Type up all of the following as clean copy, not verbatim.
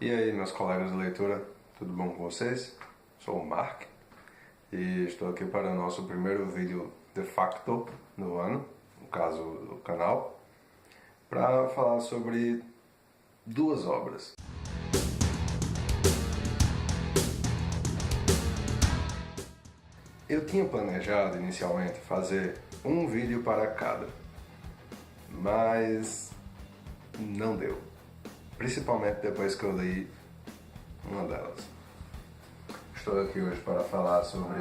E aí, meus colegas de leitura, tudo bom com vocês? Sou o Mark e estou aqui para o nosso primeiro vídeo de facto do ano, no caso do canal, para falar sobre duas obras. Eu tinha planejado inicialmente fazer um vídeo para cada, mas não deu. Principalmente depois que eu li uma delas. Estou aqui hoje para falar sobre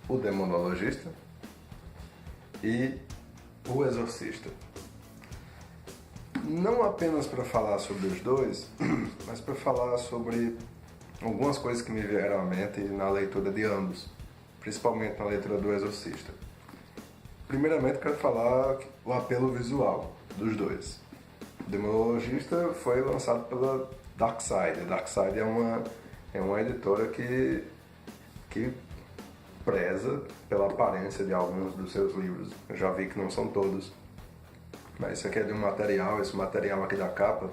O Demonologista e O Exorcista. Não apenas para falar sobre os dois, mas para falar sobre algumas coisas que me vieram à mente na leitura de ambos, principalmente na leitura do Exorcista. Primeiramente, quero falar o apelo visual dos dois. O Demonologista foi lançado pela Darkside. A Darkside é uma editora que preza pela aparência de alguns dos seus livros. Eu já vi que não são todos, mas isso aqui é de um material. Esse material aqui da capa,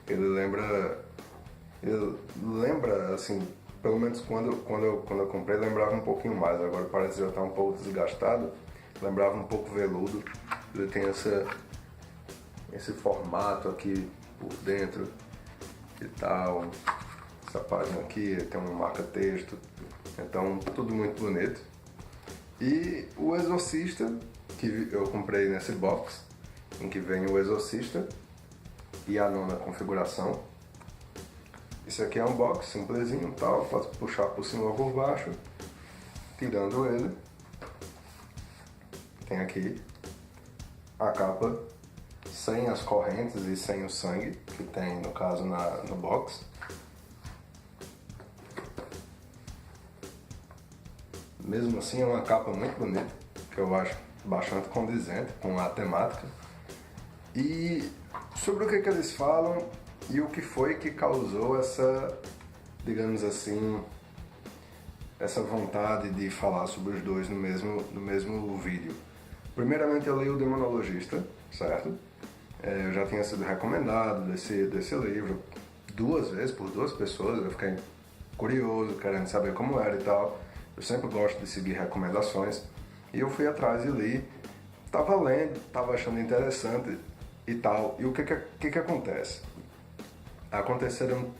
ele lembra assim, pelo menos quando eu comprei, lembrava um pouquinho mais. Agora parece já estar um pouco desgastado. Lembrava um pouco veludo. Ele tem esse formato aqui por dentro e tal. Essa página aqui tem um marca-texto. Então, tudo muito bonito. E o Exorcista, que eu comprei nesse box, em que vem o Exorcista e a nona configuração. Isso aqui é um box simplesinho, tal, pode puxar por cima ou por baixo, tirando ele. Tem aqui a capa sem as correntes e sem o sangue, que tem no caso no box. Mesmo assim é uma capa muito bonita, que eu acho bastante condizente com a temática. E sobre o que eles falam e o que foi que causou essa, digamos assim, essa vontade de falar sobre os dois no mesmo vídeo. Primeiramente eu li O Demonologista, certo? Eu já tinha sido recomendado desse livro duas vezes por duas pessoas. Eu fiquei curioso, querendo saber como era e tal. Eu sempre gosto de seguir recomendações. E eu fui atrás e li. Tava lendo, tava achando interessante e tal. E o que acontece? Aconteceram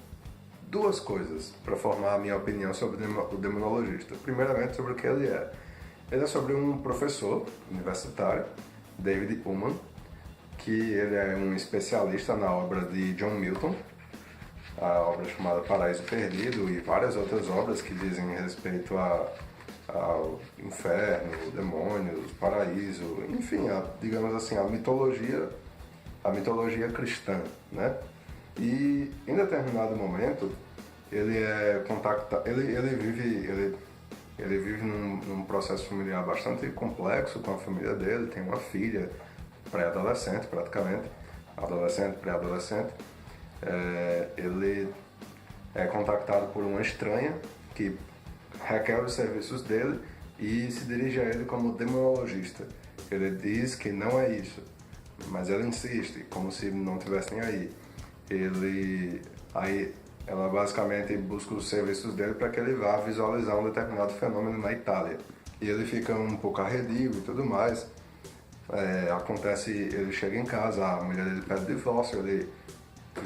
duas coisas para formar a minha opinião sobre o Demonologista. Primeiramente, sobre o que ele é. Ele é sobre um professor universitário, David Pullman, que ele é um especialista na obra de John Milton, a obra chamada Paraíso Perdido, e várias outras obras que dizem respeito ao inferno, demônios, paraíso, enfim, digamos assim, a mitologia cristã, né? E em determinado momento ele é contactado, ele vive num processo familiar bastante complexo com a família dele. Tem uma filha pré-adolescente, praticamente, adolescente, pré-adolescente. Ele é contactado por uma estranha que requer os serviços dele e se dirige a ele como demonologista. Ele diz que não é isso, mas ela insiste, como se não tivesse nem aí. Ela basicamente busca os serviços dele para que ele vá visualizar um determinado fenômeno na Itália. E ele fica um pouco arredio e tudo mais. Ele chega em casa, a mulher dele pede divórcio, ele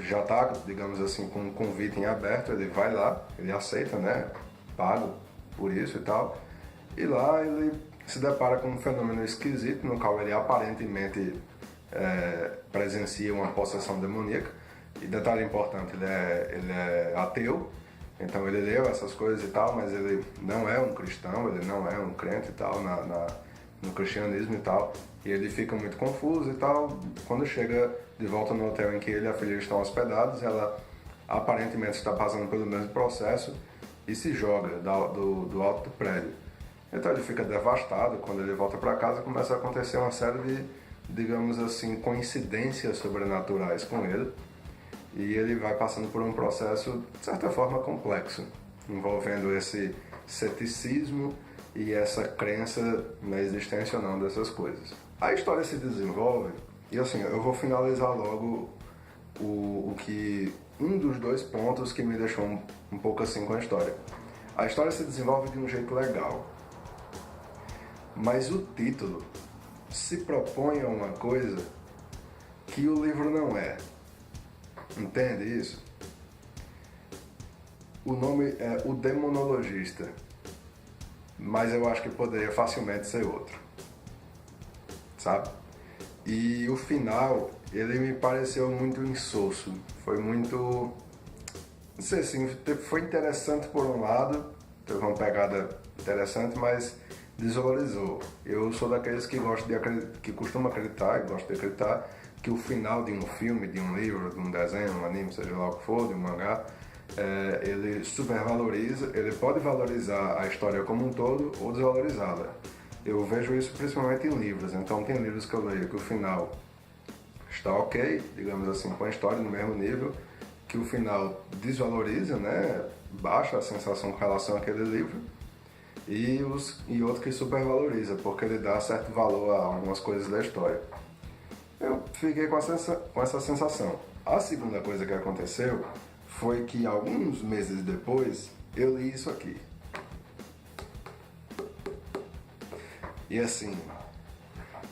já está, digamos assim, com um convite em aberto, ele vai lá, ele aceita, né, pago por isso e tal. E lá ele se depara com um fenômeno esquisito, no qual ele aparentemente presencia uma possessão demoníaca. E detalhe importante, ele é ateu, então ele leu essas coisas e tal, mas ele não é um cristão, ele não é um crente e tal, no cristianismo e tal, e ele fica muito confuso e tal. Quando chega de volta no hotel em que ele e a filha estão hospedados, ela aparentemente está passando pelo mesmo processo e se joga do alto do prédio. Então ele fica devastado. Quando ele volta para casa, começa a acontecer uma série de, digamos assim, coincidências sobrenaturais com ele. E ele vai passando por um processo, de certa forma, complexo, envolvendo esse ceticismo e essa crença na existência ou não dessas coisas. A história se desenvolve, e assim, eu vou finalizar logo que um dos dois pontos que me deixou um pouco assim com a história. A história se desenvolve de um jeito legal, mas o título se propõe a uma coisa que o livro não é. Entende isso? O nome é O Demonologista, mas eu acho que poderia facilmente ser outro, sabe? E o final, ele me pareceu muito insosso, foi muito, não sei assim, foi interessante por um lado, teve uma pegada interessante, mas desvalorizou. Eu sou daqueles que que costumam acreditar, e gosto de acreditar, que o final de um filme, de um livro, de um desenho, um anime, seja lá o que for, de um mangá, ele supervaloriza, ele pode valorizar a história como um todo ou desvalorizá-la. Eu vejo isso principalmente em livros, então tem livros que eu leio que o final está ok, digamos assim, com a história no mesmo nível, que o final desvaloriza, né, baixa a sensação com relação àquele livro, e outro que supervaloriza, porque ele dá certo valor a algumas coisas da história. Eu fiquei com essa sensação. A segunda coisa que aconteceu foi que alguns meses depois eu li isso aqui. E assim,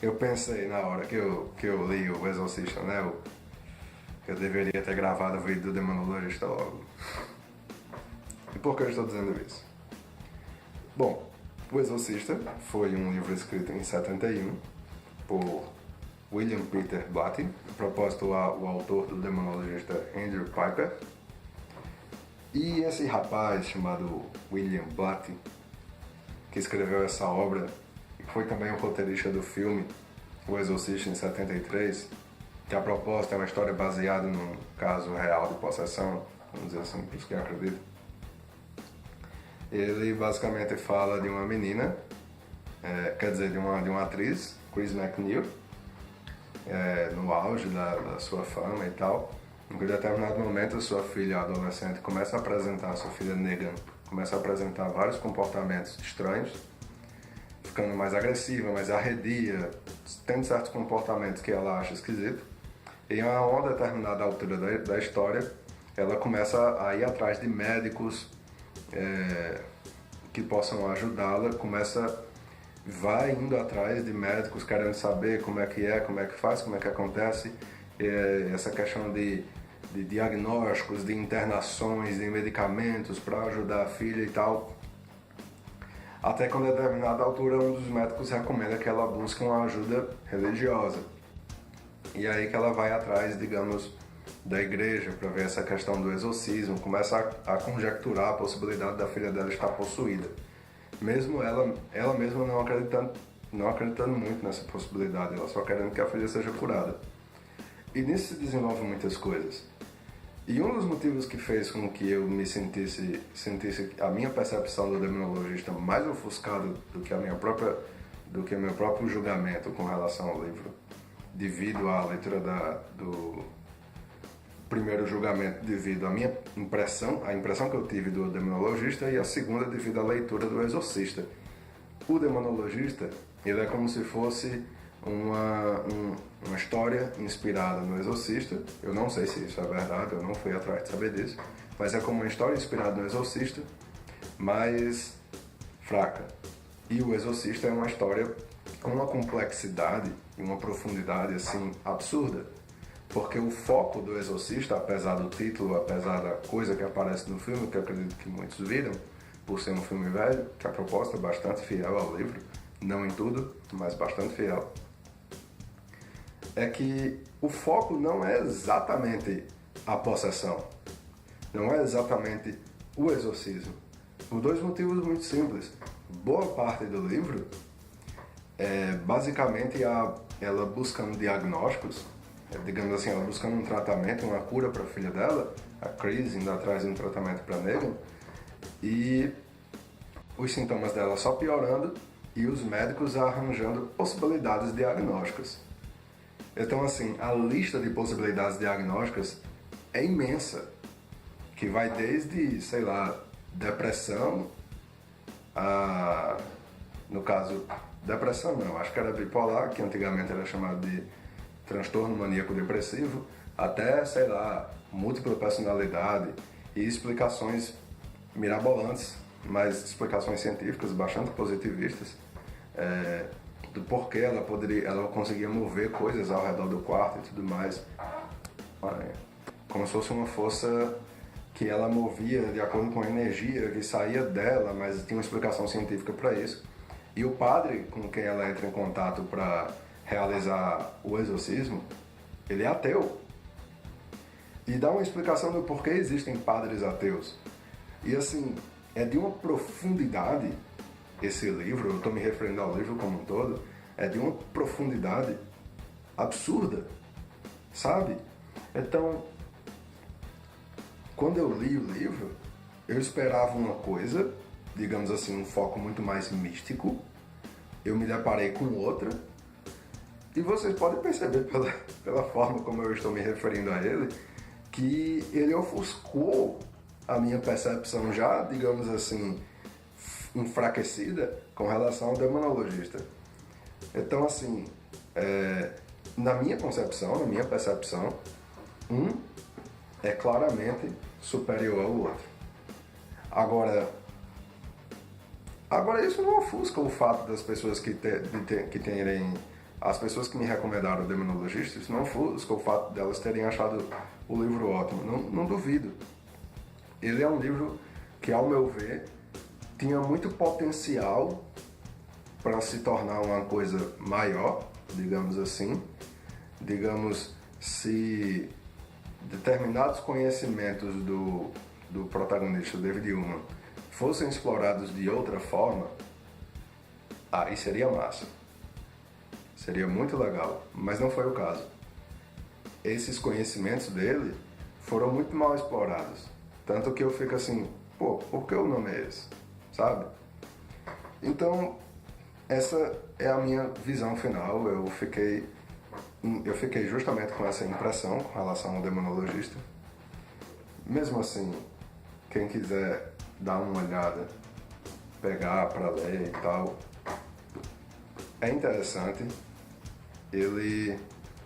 eu pensei na hora que eu li o Exorcista, né? Eu deveria ter gravado o vídeo do Demonologista logo. E por que eu estou dizendo isso? Bom, O Exorcista foi um livro escrito em 71 por William Peter Blatty, propósito o autor do Demonologista Andrew Piper. E esse rapaz chamado William Blatty, que escreveu essa obra, foi também o roteirista do filme O Exorcista em 73, que a proposta é uma história baseada num caso real de possessão, vamos dizer assim, para os que acreditam. Ele basicamente fala de uma menina, de uma atriz, Chris McNeil, no auge da sua fama e tal. Em um determinado momento, sua filha adolescente começa a apresentar, sua filha Negan, começa a apresentar vários comportamentos estranhos, ficando mais agressiva, mais arredia, tendo certos comportamentos que ela acha esquisito. E a uma determinada altura da história, ela começa a ir atrás de médicos que possam ajudá-la, vai indo atrás de médicos querendo saber como é que faz, como é que acontece, essa questão de diagnósticos, de internações, de medicamentos para ajudar a filha e tal. Até que a determinada altura um dos médicos recomenda que ela busque uma ajuda religiosa. E aí que ela vai atrás, digamos, da igreja para ver essa questão do exorcismo, começa a conjecturar a possibilidade da filha dela estar possuída. Mesmo ela mesma não acreditando muito nessa possibilidade, ela só querendo que a filha seja curada. E nisso se desenvolvem muitas coisas. E um dos motivos que fez com que eu me sentisse a minha percepção do demonologista mais ofuscada do que meu próprio julgamento com relação ao livro, devido à leitura do primeiro julgamento devido à minha impressão, a impressão que eu tive do demonologista, e a segunda devido à leitura do exorcista. O demonologista, ele é como se fosse uma história inspirada no exorcista. Eu não sei se isso é verdade, eu não fui atrás de saber disso, mas é como uma história inspirada no exorcista, mas fraca. E o exorcista é uma história com uma complexidade e uma profundidade assim absurda. Porque o foco do Exorcista, apesar do título, apesar da coisa que aparece no filme, que eu acredito que muitos viram, por ser um filme velho, que a proposta é bastante fiel ao livro, não em tudo, mas bastante fiel, é que o foco não é exatamente a possessão, não é exatamente o exorcismo, por dois motivos muito simples. Boa parte do livro é basicamente ela buscando diagnósticos, digamos assim, ela buscando um tratamento, uma cura para a filha dela, a Chris indo atrás de um tratamento para Negan, e os sintomas dela só piorando e os médicos arranjando possibilidades diagnósticas. Então, assim, a lista de possibilidades diagnósticas é imensa, que vai desde, sei lá, depressão no caso, depressão não, acho que era bipolar, que antigamente era chamado de transtorno maníaco depressivo, até, sei lá, múltipla personalidade e explicações mirabolantes, mas explicações científicas bastante positivistas, do porquê ela conseguia mover coisas ao redor do quarto e tudo mais, como se fosse uma força que ela movia de acordo com a energia que saía dela, mas tinha uma explicação científica para isso. E o padre com quem ela entra em contato para realizar o exorcismo, ele é ateu. E dá uma explicação do porquê existem padres ateus. E assim, é de uma profundidade esse livro, eu estou me referindo ao livro como um todo, é de uma profundidade absurda, sabe? Então, quando eu li o livro, eu esperava uma coisa, digamos assim, um foco muito mais místico. Eu me deparei com outra. E vocês podem perceber pela forma como eu estou me referindo a ele, que ele ofuscou a minha percepção já, digamos assim, enfraquecida com relação ao demonologista. Então, assim, na minha concepção, na minha percepção, um é claramente superior ao outro. Agora isso não ofusca o fato das pessoas que terem... As pessoas que me recomendaram o Demonologista, isso não ofusca o fato delas terem achado o livro ótimo. Não duvido. Ele é um livro que, ao meu ver, tinha muito potencial para se tornar uma coisa maior, digamos assim. Digamos, se determinados conhecimentos do protagonista, David Ullman, fossem explorados de outra forma, aí seria massa. Seria muito legal, mas não foi o caso. Esses conhecimentos dele foram muito mal explorados. Tanto que eu fico assim, pô, por que o nome é esse? Sabe? Então, essa é a minha visão final. Eu fiquei justamente com essa impressão com relação ao Demonologista. Mesmo assim, quem quiser dar uma olhada, pegar para ler e tal, é interessante. Ele,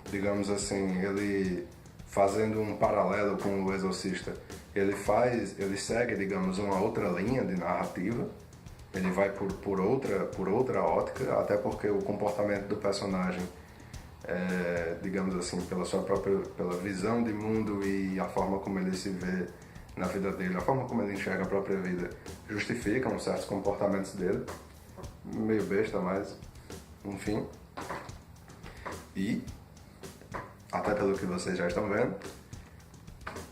digamos assim, ele fazendo um paralelo com o Exorcista, ele segue, digamos, uma outra linha de narrativa. Ele vai por outra ótica, até porque o comportamento do personagem, digamos assim, pela visão de mundo e a forma como ele se vê na vida dele, a forma como ele enxerga a própria vida, justificam certos comportamentos dele, meio besta, mas enfim. E, até pelo que vocês já estão vendo,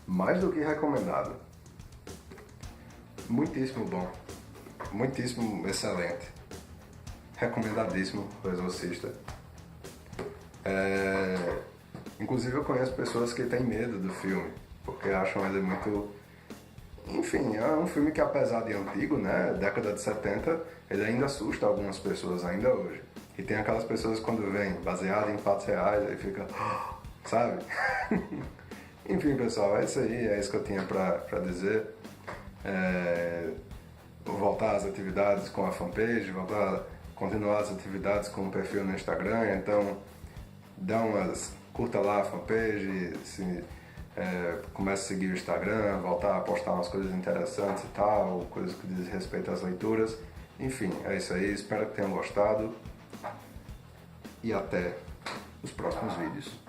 mais do que recomendado. Muitíssimo bom, muitíssimo excelente, recomendadíssimo o Exorcista. Inclusive eu conheço pessoas que têm medo do filme, porque acham ele muito... Enfim, é um filme que, apesar de antigo, né, década de 70, ele ainda assusta algumas pessoas ainda hoje. E tem aquelas pessoas que quando vem baseado em fatos reais, aí fica... sabe? Enfim, pessoal, é isso aí, é isso que eu tinha pra dizer. Vou voltar às atividades com a fanpage, continuar as atividades com o perfil no Instagram, então curta lá a fanpage, comece a seguir o Instagram, voltar a postar umas coisas interessantes e tal, coisas que dizem respeito às leituras. Enfim, é isso aí, espero que tenham gostado e até os próximos vídeos.